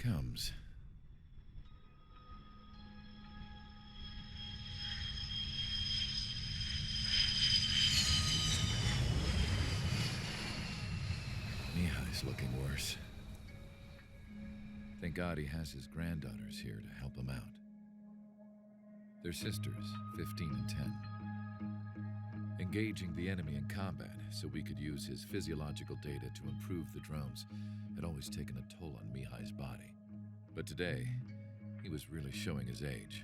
comes. Mihai's looking worse. Thank God he has his granddaughters here to help him out. They're sisters, 15 and 10. Engaging the enemy in combat so we could use his physiological data to improve the drones had always taken a toll on Mihai's body. But today, he was really showing his age.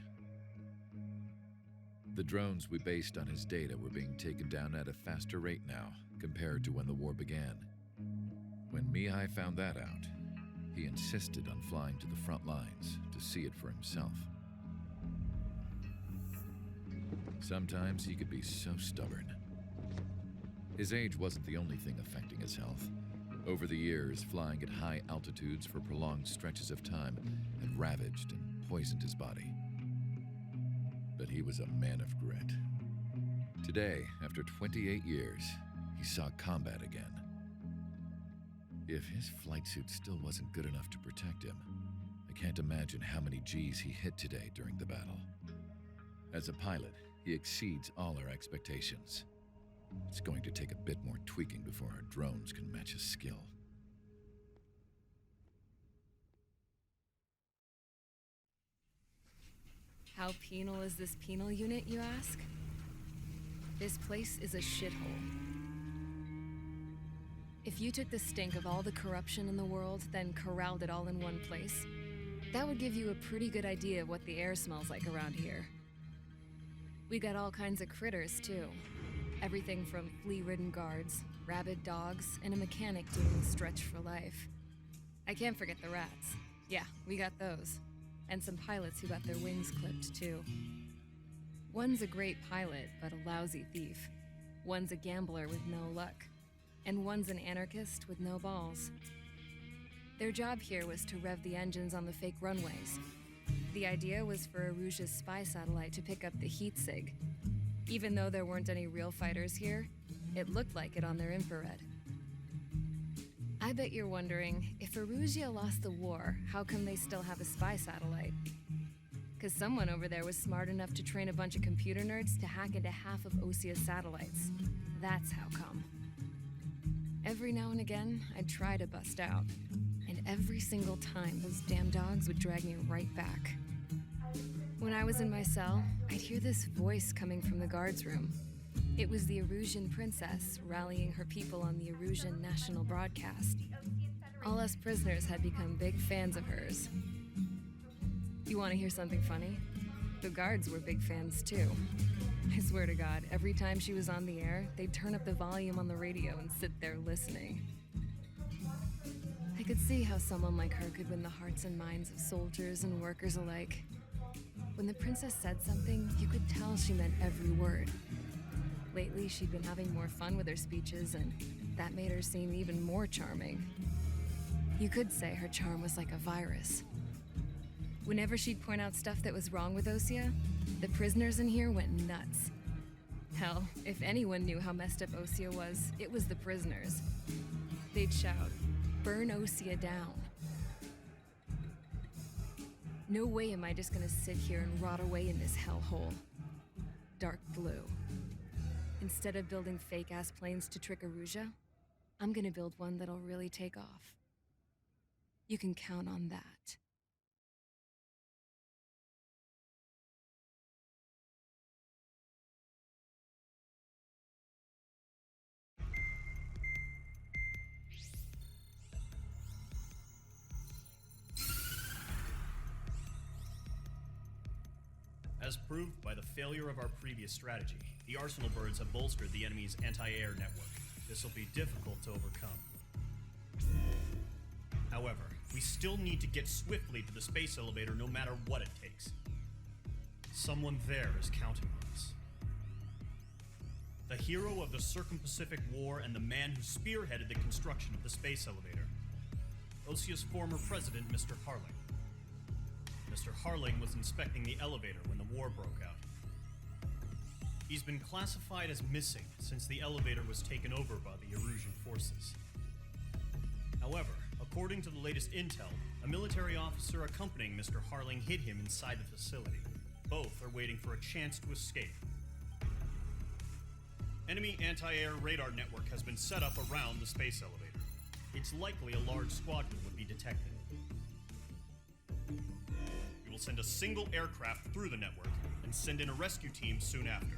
The drones we based on his data were being taken down at a faster rate now compared to when the war began. When Mihai found that out, he insisted on flying to the front lines to see it for himself. Sometimes he could be so stubborn. His age wasn't the only thing affecting his health. Over the years, flying at high altitudes for prolonged stretches of time had ravaged and poisoned his body. But he was a man of grit. Today, after 28 years, he saw combat again. If his flight suit still wasn't good enough to protect him, I can't imagine how many G's he hit today during the battle. As a pilot, he exceeds all our expectations. It's going to take a bit more tweaking before our drones can match his skill. How penal is this penal unit, you ask? This place is a shithole. If you took the stink of all the corruption in the world, then corralled it all in one place, that would give you a pretty good idea of what the air smells like around here. We got all kinds of critters, too. Everything from flea-ridden guards, rabid dogs, and a mechanic doing stretch for life. I can't forget the rats. Yeah, we got those. And some pilots who got their wings clipped, too. One's a great pilot, but a lousy thief. One's a gambler with no luck. And one's an anarchist with no balls. Their job here was to rev the engines on the fake runways. The idea was for Erusia's spy satellite to pick up the heat sig. Even though there weren't any real fighters here, it looked like it on their infrared. I bet you're wondering, if Erusia lost the war, how come they still have a spy satellite? 'Cause someone over there was smart enough to train a bunch of computer nerds to hack into half of Osia's satellites. That's how come. Every now and again, I'd try to bust out. And every single time, those damn dogs would drag me right back. When I was in my cell, I'd hear this voice coming from the guards room. It was the Erusian princess rallying her people on the Erusian national broadcast. All us prisoners had become big fans of hers. You want to hear something funny? The guards were big fans too. I swear to God, every time she was on the air, they'd turn up the volume on the radio and sit there listening. I could see how someone like her could win the hearts and minds of soldiers and workers alike. When the princess said something, you could tell she meant every word. Lately, she'd been having more fun with her speeches, and that made her seem even more charming. You could say her charm was like a virus. Whenever she'd point out stuff that was wrong with Osia, the prisoners in here went nuts. Hell, if anyone knew how messed up Osia was, it was the prisoners. They'd shout, "Burn Osia down." No way am I just gonna sit here and rot away in this hellhole. Dark blue. Instead of building fake-ass planes to trick Erusia, I'm gonna build one that'll really take off. You can count on that. As proved by the failure of our previous strategy, the Arsenal birds have bolstered the enemy's anti-air network. This will be difficult to overcome. However, we still need to get swiftly to the space elevator no matter what it takes. Someone there is counting on us. The hero of the Circum-Pacific War and the man who spearheaded the construction of the space elevator. Osia's former president, Mr. Harling. Mr. Harling was inspecting the elevator when the war broke out. He's been classified as missing since the elevator was taken over by the Erusian forces. However, According to the latest intel, a military officer accompanying Mr. Harling hid him inside the facility. Both are waiting for a chance to escape. Enemy anti-air radar network has been set up around the space elevator. It's likely a large squadron would be detected. We will send a single aircraft through the network and send in a rescue team soon after.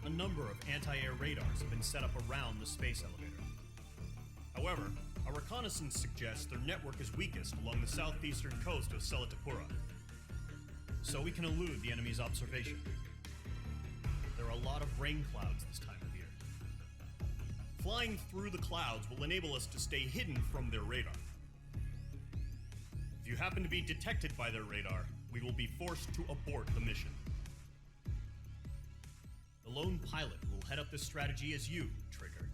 A number of anti-air radars have been set up around the space elevator. However, our reconnaissance suggests their network is weakest along the southeastern coast of Selatapura, so we can elude the enemy's observation. There are a lot of rain clouds this time of year. Flying through the clouds will enable us to stay hidden from their radar. If you happen to be detected by their radar, we will be forced to abort the mission. The lone pilot will head up this strategy as you, Trigger.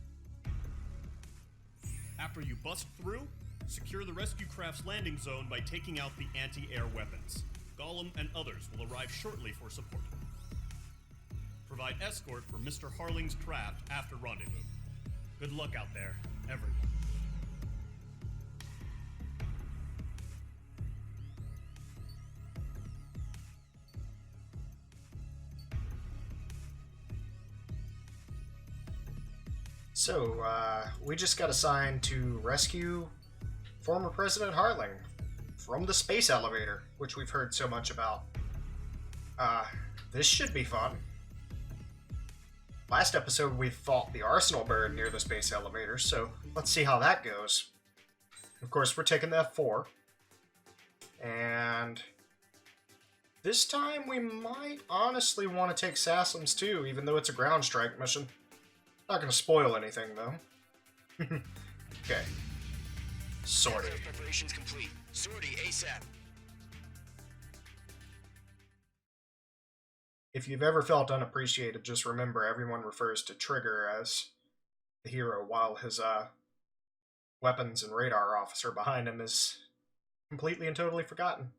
After you bust through, secure the rescue craft's landing zone by taking out the anti-air weapons. Gollum and others will arrive shortly for support. Provide escort for Mr. Harling's craft after rendezvous. Good luck out there, everyone. So, we just got assigned to rescue former President Harling from the space elevator, which we've heard so much about. This should be fun. Last episode, we fought the Arsenal bird near the space elevator, so let's see how that goes. Of course, we're taking the F4. And this time, we might honestly want to take Sassams too, even though it's a ground strike mission. Not going to spoil anything, though. Okay. Sortie. Preparations complete. Sortie ASAP. If you've ever felt unappreciated, just remember everyone refers to Trigger as the hero, while his weapons and radar officer behind him is completely and totally forgotten.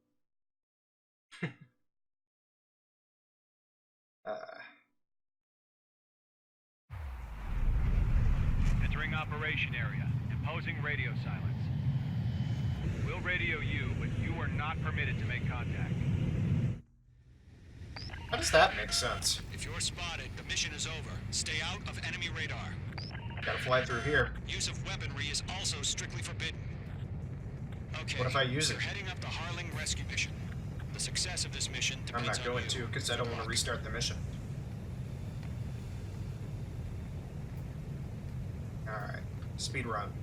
Entering operation area. Imposing radio silence. We'll radio you, but you are not permitted to make contact. How does that make sense? If you're spotted, the mission is over. Stay out of enemy radar. Gotta fly through here. Use of weaponry is also strictly forbidden. Okay. What if I use it? You're heading up the Harling rescue mission. The success of this mission I'm depends not going on you. to, because I don't want to restart the mission. Alright. Speed run.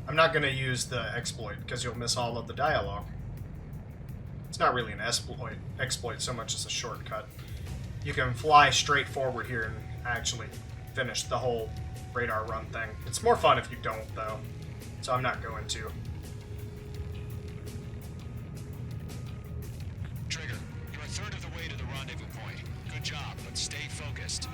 I'm not going to use the exploit, because you'll miss all of the dialogue. It's not really an exploit so much as a shortcut. You can fly straight forward here and actually finish the whole radar run thing. It's more fun if you don't, though, so I'm not going to. Trigger, you're a third of the way to the rendezvous point. Good job, but stay focused.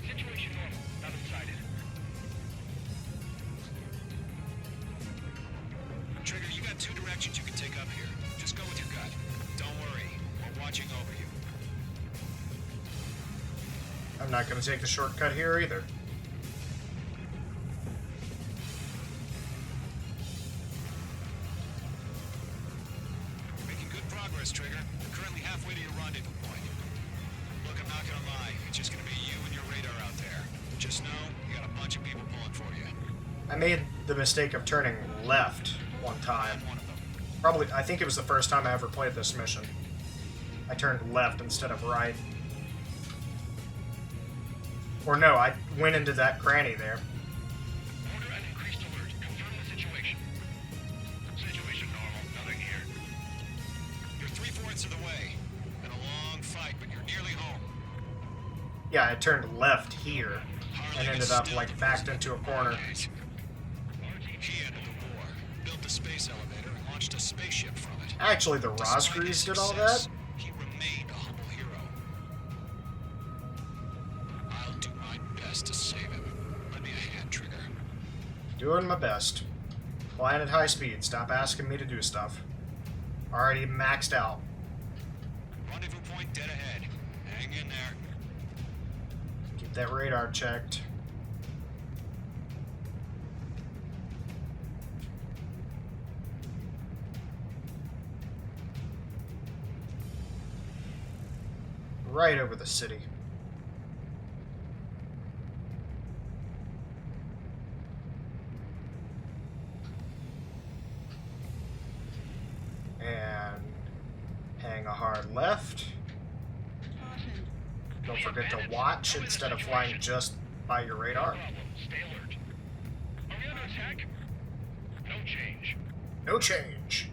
Situation normal. Nothing sighted. Trigger, you got two directions you can take up here. Just go with your gut. Don't worry, we're watching over you. I'm not going to take the shortcut here either. Making good progress, Trigger. You're currently halfway to your rendezvous point. Look, I'm not gonna lie. It's just gonna be you and your radar out there. Just know, you got a bunch of people pulling for you. I made the mistake of turning left one time. I'm one of them. Probably, I think it was the first time I ever played this mission. I turned left instead of right. Or no, I went into that cranny there. Order an increased alert. Confirm the situation. Situation normal. Nothing here. You're 3/4 of the way. Been a long fight, but you're nearly home. Yeah, I turned left here and Harling ended is up still like backed into a corner. He ended the war, built the space elevator, and launched a spaceship from it. Actually, the Despite his Rosgrees did all success, that. He Doing my best. Flying at high speed. Stop asking me to do stuff. Already maxed out. Rendezvous point dead ahead. Hang in there. Keep that radar checked. Right over the city. And hang a hard left. Don't forget to watch instead of flying just by your radar. Stay alert. Are we under attack? No change. No change.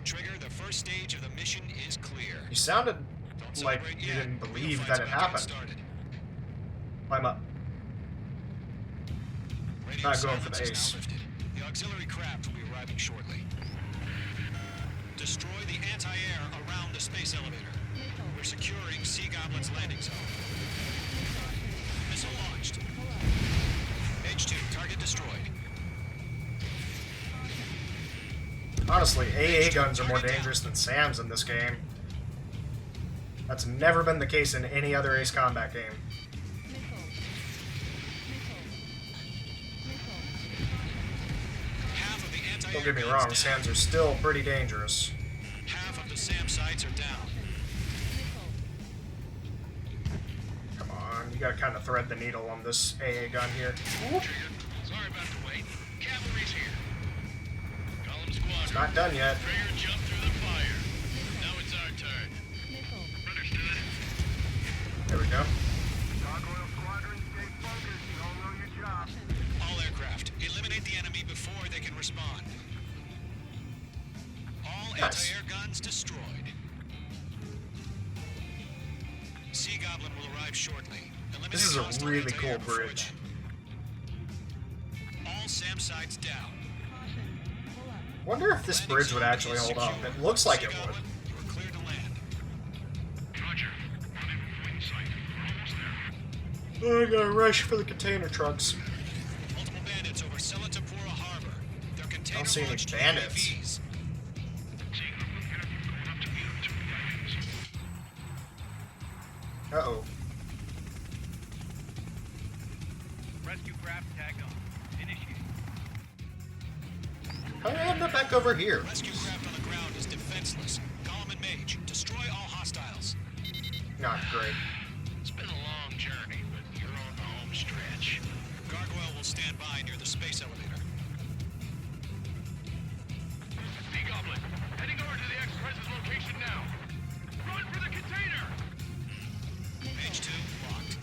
Trigger, the first stage of the mission is clear. You sounded Don't like celebrate you yet. didn't Real believe fight's that it about to get happened. started. Climb up. Radio Not going for silence the is ace. now lifted. The auxiliary craft will be arriving shortly. Destroy the anti-air around the space elevator. We're securing Sea Goblin's landing zone. Missile launched. H2, target destroyed. Honestly, AA guns are more dangerous than SAMs in this game. That's never been the case in any other Ace Combat game. Half of the anti-air Don't get me guns wrong, down. SAMs are still pretty dangerous. Half of the SAM sites are down. Come on, you gotta kind of thread the needle on this AA gun here. Whoop. Sorry about the wait. Cavalry's here. Call them squadron. It's not done yet. Trigger jumped through the fire. Now it's our turn. Understood. There we go. Gargoyle squadron, stay focused. You all know your job. All aircraft, eliminate the enemy before they can respond. All Nice. anti-air guns destroyed. Sea Goblin will arrive shortly. Eliminate This is a hostile really anti-air cool before bridge. then. All SAM sites down. Wonder if this Landing bridge would zone actually is hold up. secure. It looks like Sea it would. Goblin, you are clear to land. Roger. Rendezvous point in sight. We're almost there. I gotta rush for the container trucks. Multiple bandits over Selatapura Harbor. They're container see any launched bandits. UAVs. Seeing them with careful going up to meet them. Two guidance. Uh-oh. Rescue craft tagged on. Initiate. How did I end up back over here? Rescue craft on the ground is defenseless. Column and Mage, destroy all hostiles. Not great. It's been a long journey, but you're on the home stretch. Gargoyle will stand by near the space elevator. Sea Goblin, heading over to the Express's location now. Run for the container! Mage 2, locked.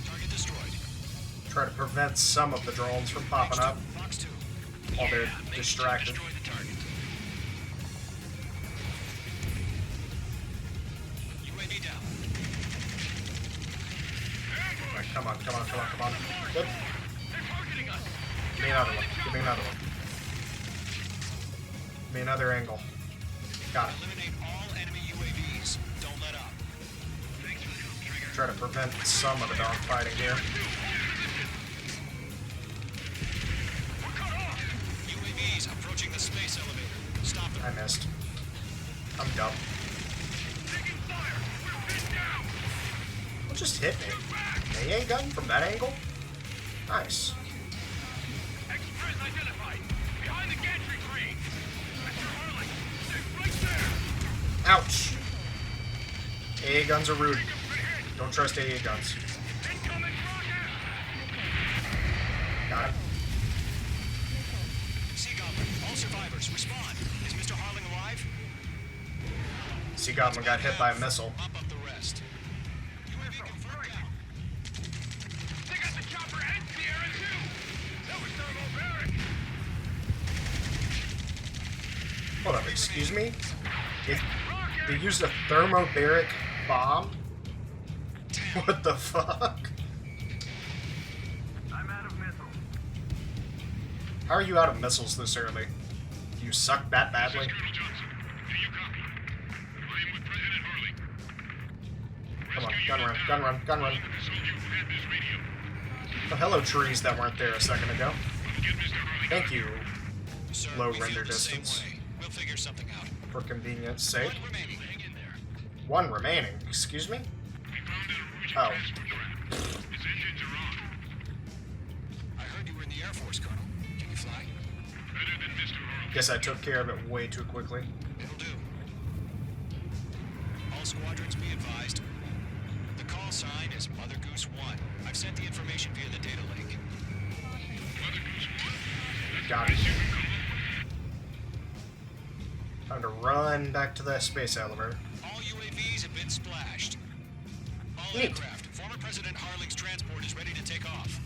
Target destroyed. Try to prevent some of the drones from popping up Fox 2. while they're Make distracted. Destroy the target. UAV down. Right, come on, come on, come on, come on. Good. They're targeting us! Give me another one. Give me another one. Give me another angle. Got it. Eliminate all enemy UAVs. Don't let up. Thanks for the help, Trigger. Try to prevent some of the dogfighting here. We're cut off! UAVs approaching the space elevator. Stop them. I missed. I'm dumb. Taking fire! We're pinned down! What just hit me? An AA gun from that angle? Nice. Express identified! Behind the gantry crane! Mr. Harlan! Stay right there! Ouch! AA guns are rude. Don't trust AA guns. Incoming rocket! Got it. Sea Goblin, all survivors, respond. Is Mr. Harling alive? Sea Goblin got hit by a missile. Mop up the rest. UAV confirmed down. They got the chopper and Sierra too! That was thermobaric! Hold up, excuse me? They used a thermobaric bomb? What the fuck? I'm out of missiles. How are you out of missiles this early? Do you suck that badly? Colonel Johnson, do you copy? Gun run, gun run, gun run. Oh, hello, trees that weren't there a second ago. Thank you, Sir, low we feel render the same distance. way. We'll figure something out. For convenience sake. One remaining. Hang in there. One remaining, excuse me? Oh. I heard you were in the Air Force, Colonel. Can you fly? Guess I took care of it way too quickly. It'll do. All squadrons be advised. The call sign is Mother Goose 1. I've sent the information via the data link. Got it. Time to run back to the space elevator. All UAVs have been splashed. All Neat. aircraft. Former President Harling's transport is ready to take off.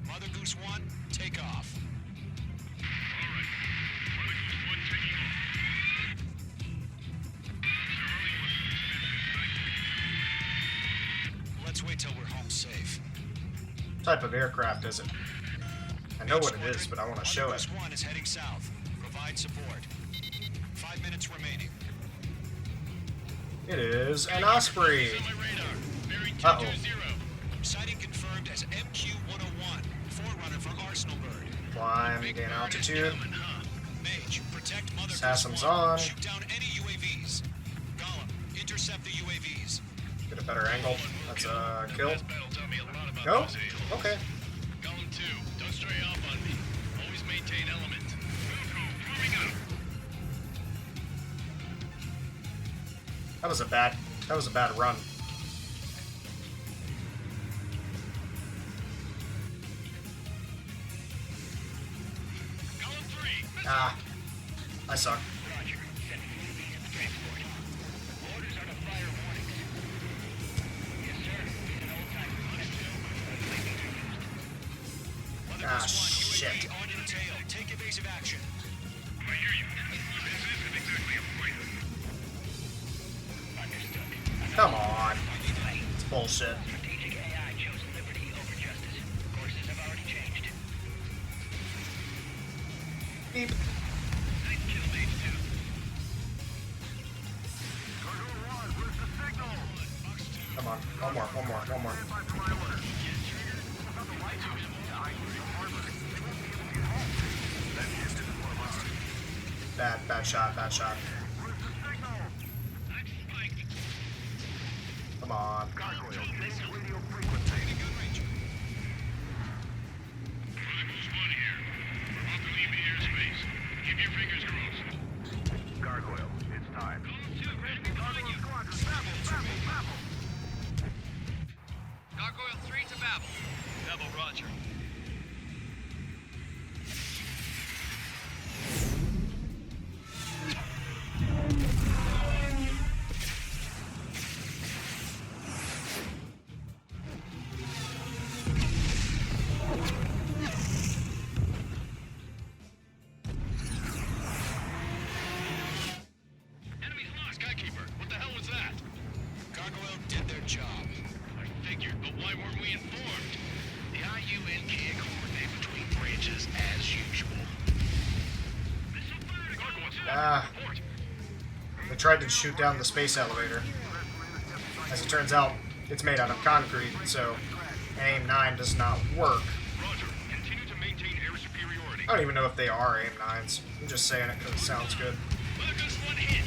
Mother Goose 1, take off. Let's wait till we're home safe. What type of aircraft is it? I know what it is, but I want to show Mother it. Goose 1 is heading south. Provide support. 5 minutes remaining. It is an Osprey. Uh-oh. Sighting confirmed as MQ-101, forerunner for Arsenal Bird. Climb, gain altitude. Mage, protect Mother Sassum's Goose 1. on. Shoot down any UAVs. Gollum, intercept the UAVs. Get a better angle. That's a kill. Go? Okay. Gollum 2, don't stray off on me. Always maintain element. That was a bad run. Gollum 3, Ah. I suck. Roger. Send UAV in the transport. Orders are to fire warnings. Yes, sir. It's an old-time Mother Ah, Goose 1, shit. UAV on your tail. Take evasive action. I hear you. This isn't exactly a fight. Understood. Come on. It's bullshit. Strategic AI chose liberty over justice. Courses have already changed. Beep. Nice kill, Mage 2. Come on. One more. Bad shot. Come on. Gargoyle, it's time. Gargoyle 3 to Babel. Babel, roger. Enemies lost, Skykeeper. What the hell was that? Gargoyle did their job. I figured, but why weren't we informed? The IUN can't coordinate between branches as usual. Ah. They tried to shoot down the space elevator. As it turns out, it's made out of concrete, so AIM-9 does not work. Roger. Continue to maintain air superiority. I don't even know if they are AIM-9s. I'm just saying it because it sounds good. Mother Goose 1 hit.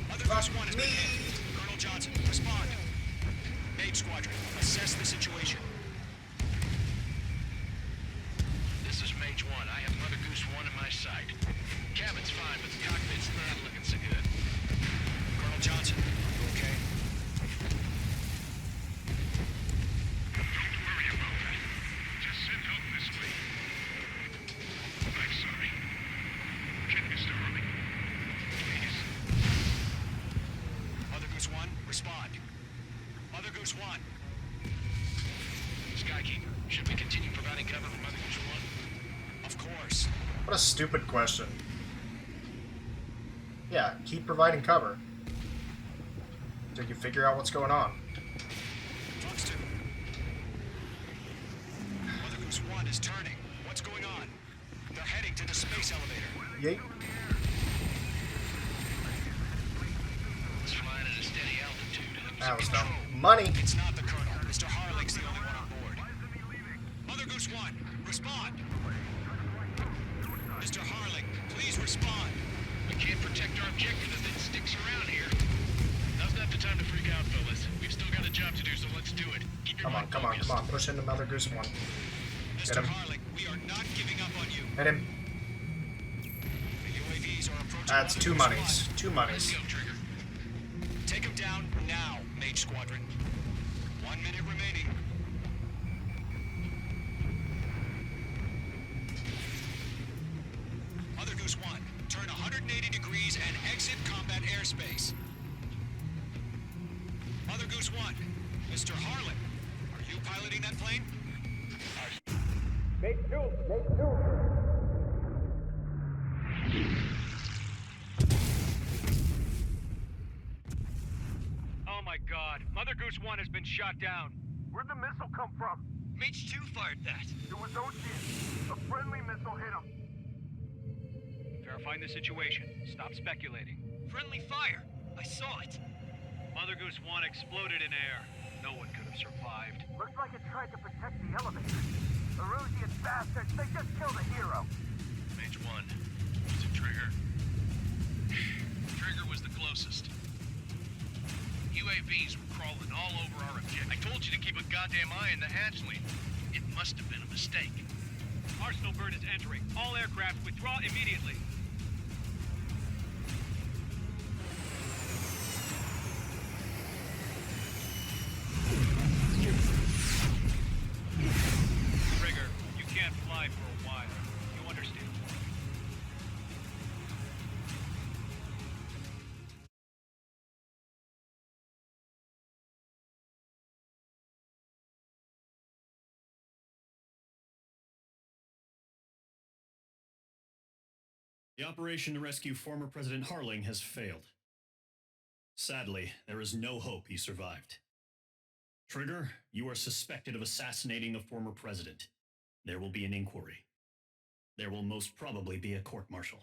Mother Goose 1 has been hit. Colonel Johnson, respond. Mage Squadron, assess the situation. This is Mage 1. I have Mother Goose 1 in my sight. Cabin's fine, but the cockpit's not looking so good. Colonel Johnson, you okay? Don't worry about that. Just send help this way. I'm sorry. Get Mr. Harley. Please. Mother Goose 1, respond. Mother Goose 1. Skykeeper, should we continue providing cover for Mother Goose 1? Of course. What a stupid question. Yeah, keep providing cover. Until you figure out what's going on. Fox 2. Mother Goose 1 is turning. What's going on? They're heading to the space elevator. Yeet. It's flying at a steady altitude. That was dumb. Money. It's not the Colonel. Mr. Harling's the only one on board. Mother Goose 1, respond. Mr. Harling, please respond. We can't protect our objective if it sticks around here. Now's not the time to freak out, fellas. We've still got a job to do, so let's do it. Keep your Come on, mind come on, focused. come on. Push into Mother Goose 1. Mr. him. Harling, we are not giving up on you. Hit him. The UAVs are approaching. That's Mother two Goose monies. 1. Two monies. Let's go, Trigger. Take him down now, Mage Squadron. 1 minute remaining. Mother Goose 1, turn 180 degrees and exit combat airspace. Mother Goose 1, Mr. Harlan, are you piloting that plane? Oh my god. Mother Goose 1 has been shot down. Where'd the missile come from? Mage 2 fired that. It was Ocean. A friendly missile hit him. Verifying the situation. Stop speculating. Friendly fire. I saw it. Mother Goose 1 exploded in air. No one could have survived. Looks like it tried to protect the elevator. The Erusian bastards, they just killed a hero. Mage 1. Was it Trigger? Trigger was the closest. UAVs were crawling all over our objective. I told you to keep a goddamn eye on the hatchling. It must have been a mistake. Arsenal bird is entering. All aircraft withdraw immediately. Trigger, you can't fly for a while. You understand? The operation to rescue former President Harling has failed. Sadly, there is no hope he survived. Trigger, you are suspected of assassinating the former president. There will be an inquiry. There will most probably be a court-martial.